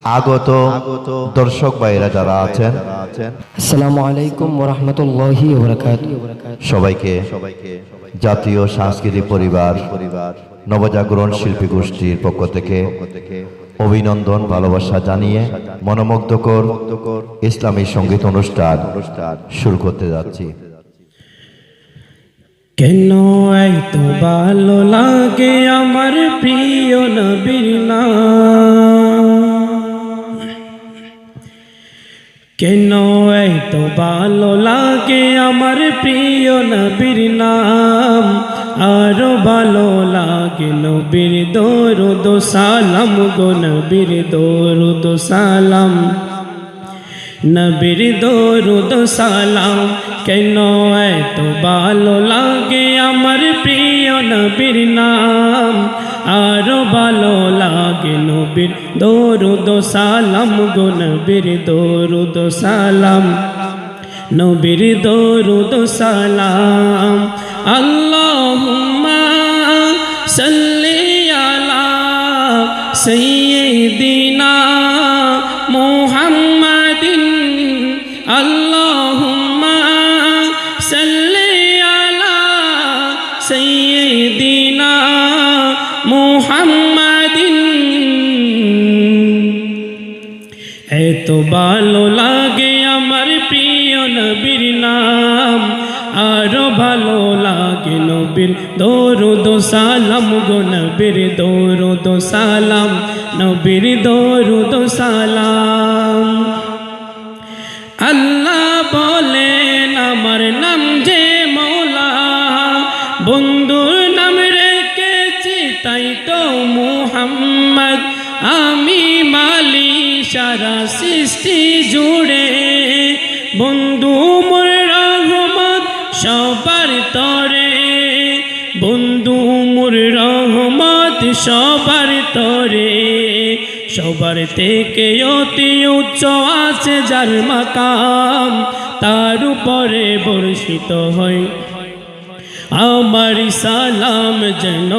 আগত দর্শক ভাইরা যারা আছেন, আসসালামু আলাইকুম ওয়া রাহমাতুল্লাহি ওয়া বারাকাতুহু। সবাইকে জাতীয় সাংস্কৃতিক পরিবার নবজাগরণ শিল্পী গোষ্ঠীর পক্ষ থেকে অভিনন্দন, ভালোবাসা জানিয়ে মনোমুগ্ধকর ইসলামী সঙ্গীত অনুষ্ঠান শুরু করতে যাচ্ছি। কেন এত ভালো লাগে আমার প্রিয় নবীর নাম, কেন এত ভালো লাগে আমার প্রিয় নবীর নাম, আরো ভালো লাগে নবীর দরুদ সালাম গো নবীর দরুদ সালাম, নবীর দরুদ সালাম। কেন এত ভালো লাগে আমার প্রিয় নবীর নাম, আরো ভালো লাগে নবীর দরুদ সালাম গো নবীর দরুদ সালাম, নবীর দরুদ সালাম। আল্লাহুম্মা সাল্লি আলা সাইয়্যিদিনা মুহাম্মাদিন, আল্লাহুম্মা সাল্লি আলা সাইয়্যিদিনা মুহাম্মাদিন। এত ভালো লাগে আমার প্রিয় নবীর নাম, আরো ভালো লাগে নবীর দরুদ সালাম গো নবীর দরুদ সালাম, নবীর দরুদ সালাম। আল্লাহ বলেন আমার নাম যে মৌলা, বন্ধুর নাম রেখেছি তাই তো মুহাম্মদ, আমি মালি সারা সৃষ্টি জুড়ে, বন্ধু মোর রহমত সবার তরে, বন্ধু মোর রহমত সবার তরে, সবার থেকে অতি উচ্চ আছে যার মাকাম, তার উপরে বর্ষিত হয় আমার সালাম, যেন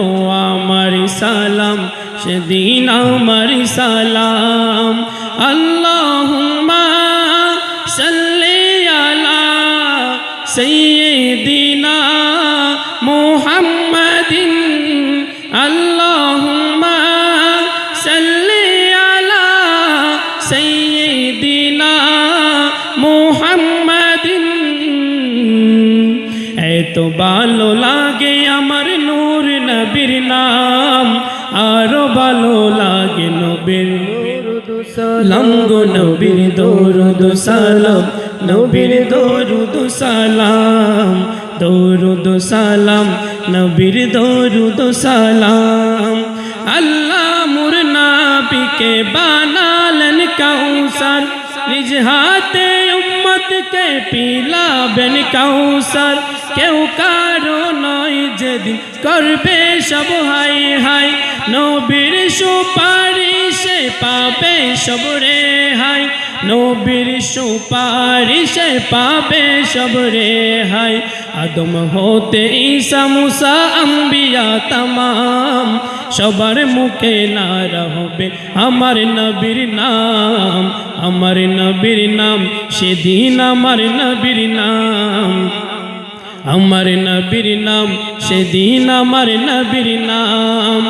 আমার সালাম সেদিন আমার সালাম। আল্লাহুম্মা সাল্লি আলা সাইয়্যিদিনা মুহাম্মাদিন, আল্লাহুম্মা সাল্লি আলা সাইয়্যিদিনা মুহাম্মাদিন। এত ভালো লাগে আমার নূর নবীর নাম, আরো ভালো লাগে নবীর দরুদ সালাম গো নবীর দরুদ সালাম, নবীর দরুদ সালাম, দরুদ সালাম, নবীর দরুদ সালাম। আল্লাহ মোর নবীকে বানালেন কাউসার, নিজ হাতে উম্মতকে পিলাবেন কাউসার, কেউ কারো নয় যেদিন করবে সব হাই হাই, নবীর সুপারিশে পাবে সব রেহাই, নবীর সুপারিশে পাবে সব রেহাই। আদম হতে ঈসা মুসা আম্বিয়া তামাম, সবার মুখে নারা হবে আমার নবীর নাম, আমার নবীর নাম সেদিন আমার নবীর নাম, আমার নবীর নাম সেদিন আমার নবীর নাম।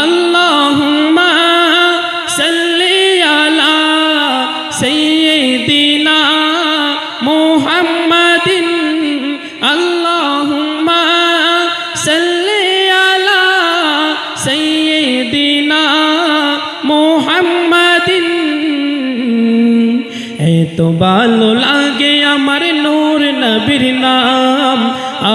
আল্লাহুম্মা সাল্লি আলা সাইয়্যিদিনা মুহাম্মাদিন, আল্লাহুম্মা সাল্লি আলা সাইয়্যিদিনা মুহাম্মাদিন। এত ভালো লাগে আমার নূর নবীর নাম,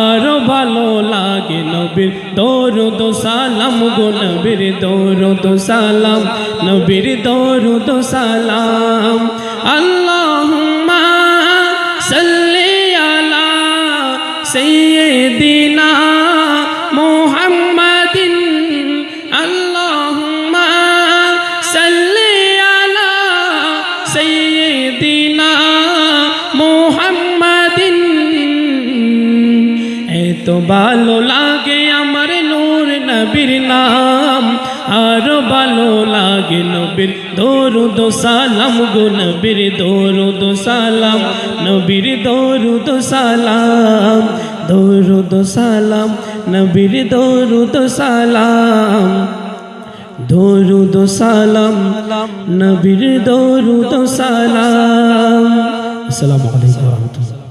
আরো ভালো লাগে নবীর দরুদ সালাম গো নবীর দরুদ সালাম, নবীর দরুদ সালাম। আল্লাহুম্মা সাল্লি আলা সাইয়্যিদিনা মুহাম্মাদিন, আল্লাহুম্মা সাল্লি আলা সাইয়্যিদিনা মুহাম্মাদিন। এত ভালো লাগে আমার নূর নবীর নাম, আরো ভালো লাগে নবীর দরুদ সালাম গো নবীর দরুদ সালাম নবীর দরুদ সালাম দরুদ সালাম নবীর দরুদ সালাম দরুদ সালাম নবীর দরুদ সালাম। আসসালামু আলাইকুম ওয়া রাহমাতুল্লাহ।